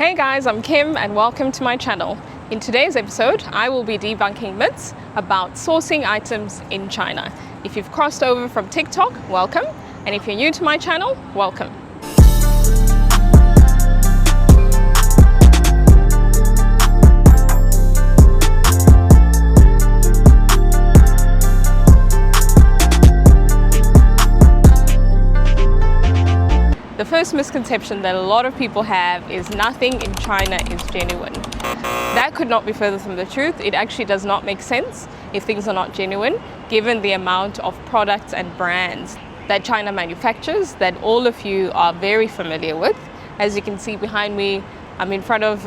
Hey guys, I'm Kim and welcome to my channel. In today's episode, I will be debunking myths about sourcing items in China. If you've crossed over from TikTok, welcome. And if you're new to my channel, welcome. The first misconception that a lot of people have is nothing in China is genuine. That could not be further from the truth. It actually does not make sense if things are not genuine, given the amount of products and brands that China manufactures that all of you are very familiar with. As you can see behind me, I'm in front of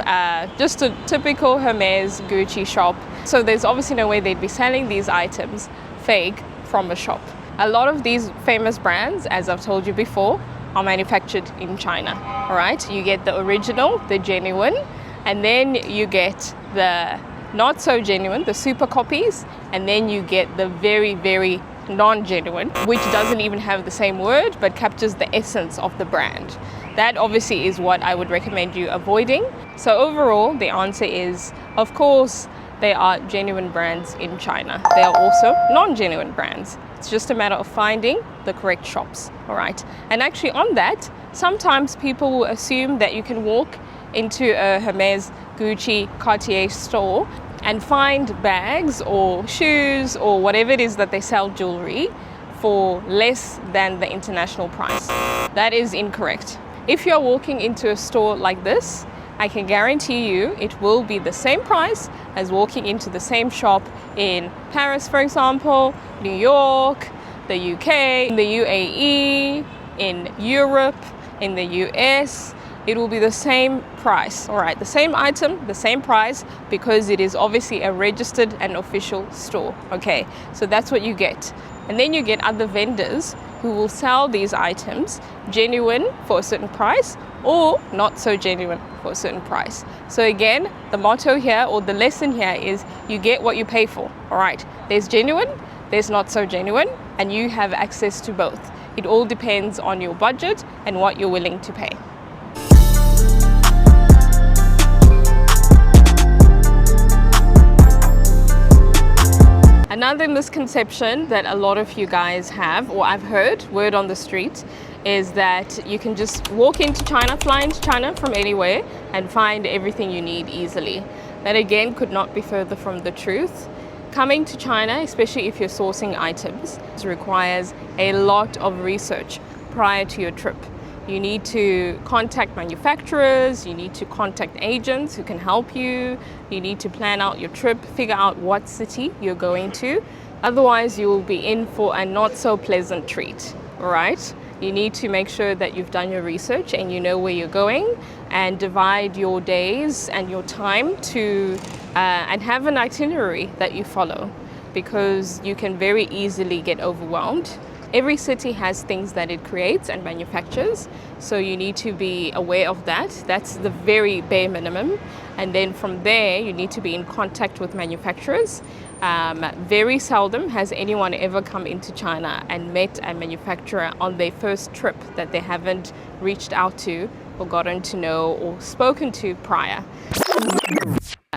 just a typical Hermes Gucci shop. So there's obviously no way they'd be selling these items fake from a shop. A lot of these famous brands, as I've told you before, are manufactured in China, all right? You get the original, the genuine, and then you get the not so genuine, the super copies, and then you get the very, very non-genuine, which doesn't even have the same word, but captures the essence of the brand. That obviously is what I would recommend you avoiding. So overall, the answer is, of course, they are genuine brands in China. They are also non-genuine brands. It's just a matter of finding the correct shops, all right? And actually on that, sometimes people will assume that you can walk into a Hermes, Gucci, Cartier store and find bags or shoes or whatever it is that they sell jewelry for less than the international price. That is incorrect. If you're walking into a store like this, I can guarantee you it will be the same price as walking into the same shop in Paris, for example, New York, the UK, in the UAE, in Europe, in the US. It will be the same price, all right? The same item, the same price, because it is obviously a registered and official store, okay? So that's what you get. And then you get other vendors who will sell these items genuine for a certain price or not so genuine for a certain price. So again, the motto here or the lesson here is you get what you pay for, all right? There's genuine, there's not so genuine, and you have access to both. It all depends on your budget and what you're willing to pay. Another misconception that a lot of you guys have, or I've heard, word on the street, is that you can just walk into China, fly into China from anywhere and find everything you need easily. That again could not be further from the truth. Coming to China, especially if you're sourcing items, requires a lot of research prior to your trip. You need to contact manufacturers, you need to contact agents who can help you, you need to plan out your trip, figure out what city you're going to. Otherwise, you will be in for a not so pleasant treat, all right? You need to make sure that you've done your research and you know where you're going, and divide your days and your time to and have an itinerary that you follow, because you can very easily get overwhelmed. Every city has things that it creates and manufactures, so you need to be aware of that. That's the very bare minimum. And then from there, you need to be in contact with manufacturers. Very seldom has anyone ever come into China and met a manufacturer on their first trip that they haven't reached out to or gotten to know or spoken to prior.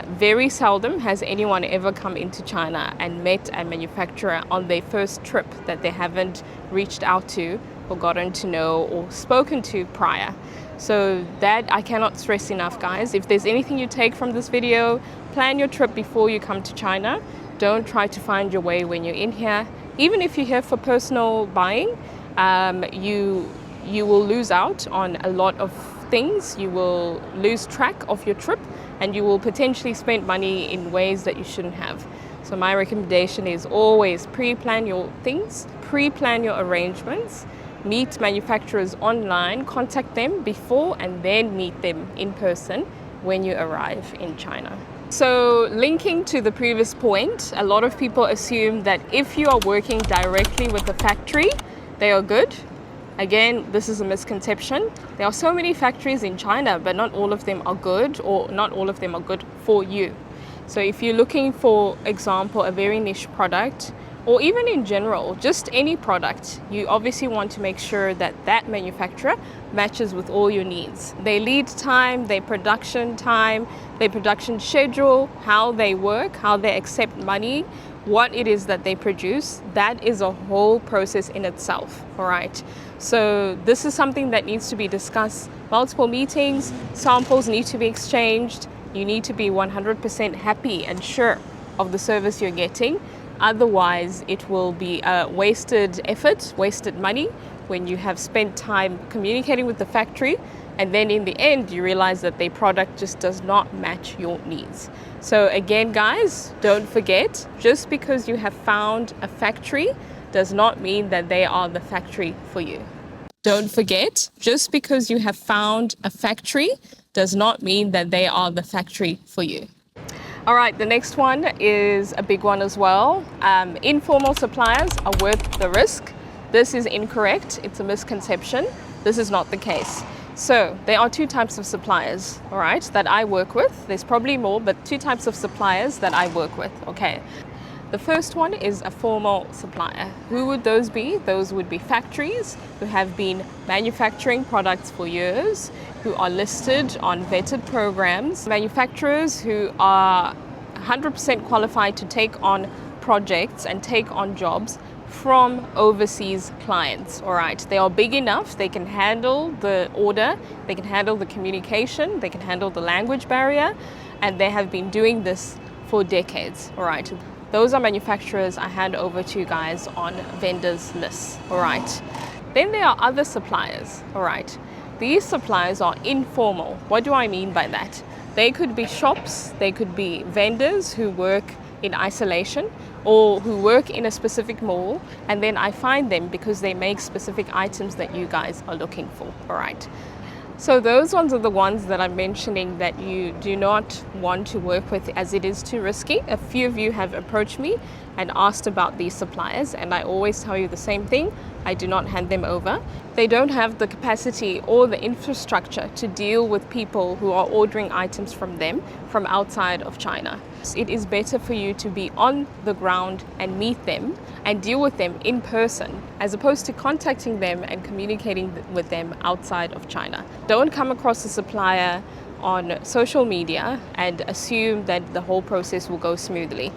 Very seldom has anyone ever come into China and met a manufacturer on their first trip that they haven't reached out to or gotten to know or spoken to prior. So that I cannot stress enough, guys. If there's anything you take from this video, plan your trip before you come to China. Don't try to find your way when you're in here. Even if you're here for personal buying, you will lose out on a lot of things. You will lose track of your trip and you will potentially spend money in ways that you shouldn't have. So my recommendation is always pre-plan your things, pre-plan your arrangements, meet manufacturers online, contact them before and then meet them in person when you arrive in China. So linking to the previous point, a lot of people assume that if you are working directly with the factory, they are good. Again, this is a misconception. There are so many factories in China, but not all of them are good, or not all of them are good for you. So if you're looking for example, a very niche product or even in general, just any product, you obviously want to make sure that that manufacturer matches with all your needs. Their lead time, their production schedule, how they work, how they accept money, what it is that they produce, that is a whole process in itself, all right? So this is something that needs to be discussed, multiple meetings, samples need to be exchanged, you need to be 100% happy and sure of the service you're getting. Otherwise, it will be a wasted effort, wasted money when you have spent time communicating with the factory, and then in the end you realize that their product just does not match your needs. So again, guys, don't forget, just because you have found a factory does not mean that they are the factory for you. Don't forget, just because you have found a factory does not mean that they are the factory for you. All right, the next one is a big one as well. Informal suppliers are worth the risk. This is incorrect. It's a misconception. This is not the case. So there are two types of suppliers, all right, that I work with. There's probably more, but two types of suppliers that I work with, okay. The first one is a formal supplier. Who would those be? Those would be factories who have been manufacturing products for years, who are listed on vetted programs, manufacturers who are 100% qualified to take on projects and take on jobs from overseas clients, all right? They are big enough, they can handle the order, they can handle the communication, they can handle the language barrier, and they have been doing this for decades, all right? Those are manufacturers I hand over to you guys on vendors lists, all right? Then there are other suppliers, all right? These suppliers are informal. What do I mean by that? They could be shops, they could be vendors who work in isolation or who work in a specific mall, and then I find them because they make specific items that you guys are looking for, all right? So those ones are the ones that I'm mentioning that you do not want to work with, as it is too risky. A few of you have approached me and asked about these suppliers, and I always tell you the same thing. I do not hand them over. They don't have the capacity or the infrastructure to deal with people who are ordering items from them from outside of China. It is better for you to be on the ground and meet them and deal with them in person, as opposed to contacting them and communicating with them outside of China. Don't come across a supplier on social media and assume that the whole process will go smoothly.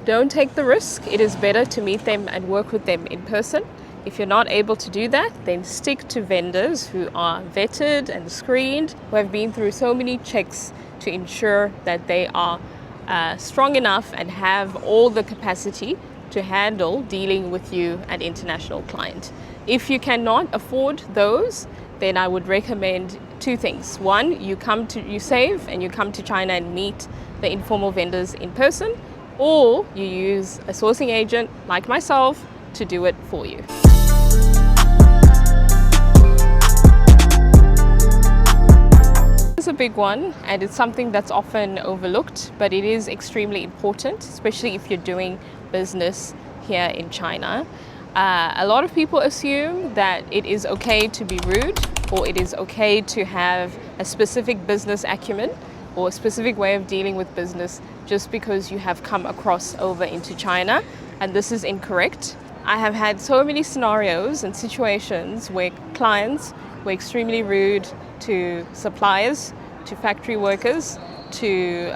Don't take the risk. It is better to meet them and work with them in person. If you're not able to do that, then stick to vendors who are vetted and screened, who have been through so many checks to ensure that they are strong enough and have all the capacity to handle dealing with you, an international client. If you cannot afford those, then I would recommend two things. One, you save and you come to China and meet the informal vendors in person, or you use a sourcing agent like myself to do it for you. This is a big one, and it's something that's often overlooked, but it is extremely important, especially if you're doing business here in China. A lot of people assume that it is okay to be rude, or it is okay to have a specific business acumen or a specific way of dealing with business just because you have come across over into China, and this is incorrect. I have had so many scenarios and situations where clients were extremely rude to suppliers, to factory workers, to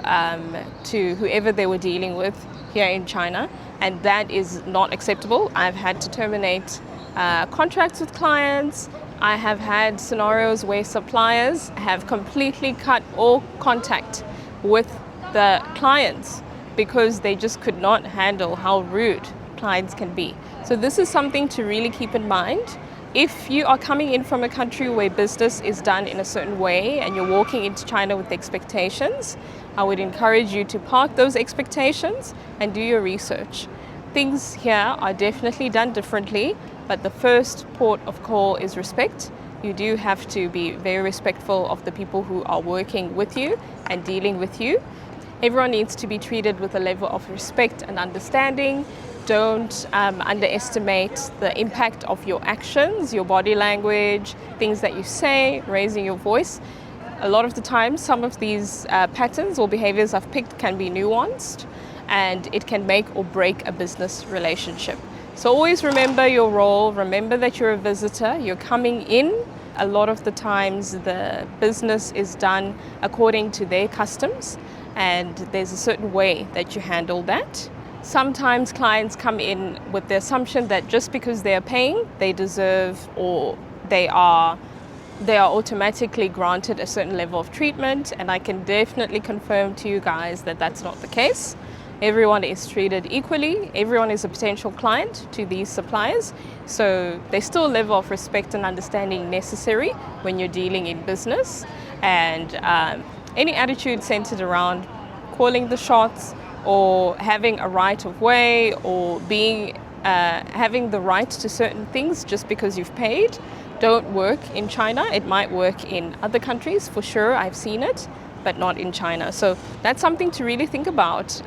whoever they were dealing with here in China, and that is not acceptable. I've had to terminate contracts with clients. I have had scenarios where suppliers have completely cut all contact with the clients because they just could not handle how rude clients can be. So this is something to really keep in mind. If you are coming in from a country where business is done in a certain way and you're walking into China with expectations, I would encourage you to park those expectations and do your research. Things here are definitely done differently, but the first port of call is respect. You do have to be very respectful of the people who are working with you and dealing with you. Everyone needs to be treated with a level of respect and understanding. Don't underestimate the impact of your actions, your body language, things that you say, raising your voice. A lot of the time, some of these patterns or behaviors I've picked can be nuanced. and it can make or break a business relationship. So always remember your role, remember that you're a visitor, you're coming in. A lot of the times the business is done according to their customs, and there's a certain way that you handle that. Sometimes clients come in with the assumption that just because they're paying, they deserve or they are automatically granted a certain level of treatment, and I can definitely confirm to you guys that that's not the case. Everyone is treated equally. Everyone is a potential client to these suppliers. So there's still a level of respect and understanding necessary when you're dealing in business. And any attitude centered around calling the shots or having a right of way or having the right to certain things just because you've paid don't work in China. It might work in other countries for sure. I've seen it, but not in China. So that's something to really think about.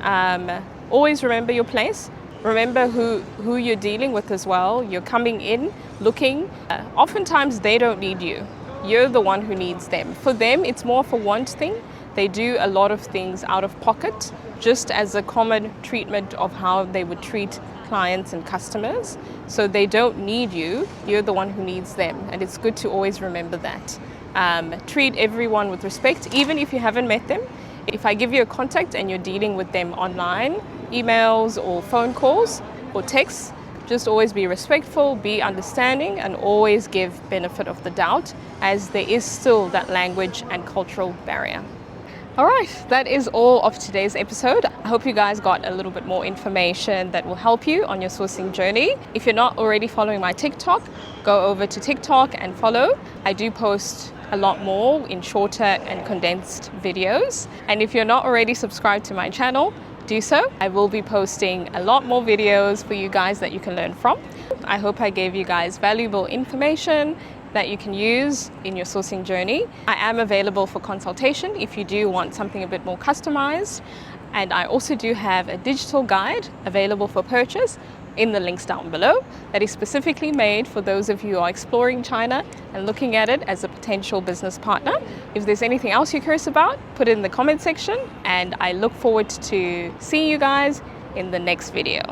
Always remember your place. Remember who you're dealing with as well. You're coming in, looking. Oftentimes they don't need you. You're the one who needs them. For them, it's more of a want thing. They do a lot of things out of pocket, just as a common treatment of how they would treat clients and customers. So they don't need you. You're the one who needs them. And it's good to always remember that. Treat everyone with respect, even if you haven't met them. If I give you a contact and you're dealing with them online, emails or phone calls or texts, just always be respectful, be understanding, and always give benefit of the doubt, as there is still that language and cultural barrier. All right, that is all of today's episode. I hope you guys got a little bit more information that will help you on your sourcing journey. If you're not already following my TikTok, go over to TikTok and follow. I do post a lot more in shorter and condensed videos. And if you're not already subscribed to my channel, do so. I will be posting a lot more videos for you guys that you can learn from. I hope I gave you guys valuable information that you can use in your sourcing journey. I am available for consultation if you do want something a bit more customized. And I also do have a digital guide available for purchase in the links down below that is specifically made for those of you who are exploring China and looking at it as a potential business partner. If there's anything else you're curious about, put it in the comment section, and I look forward to seeing you guys in the next video.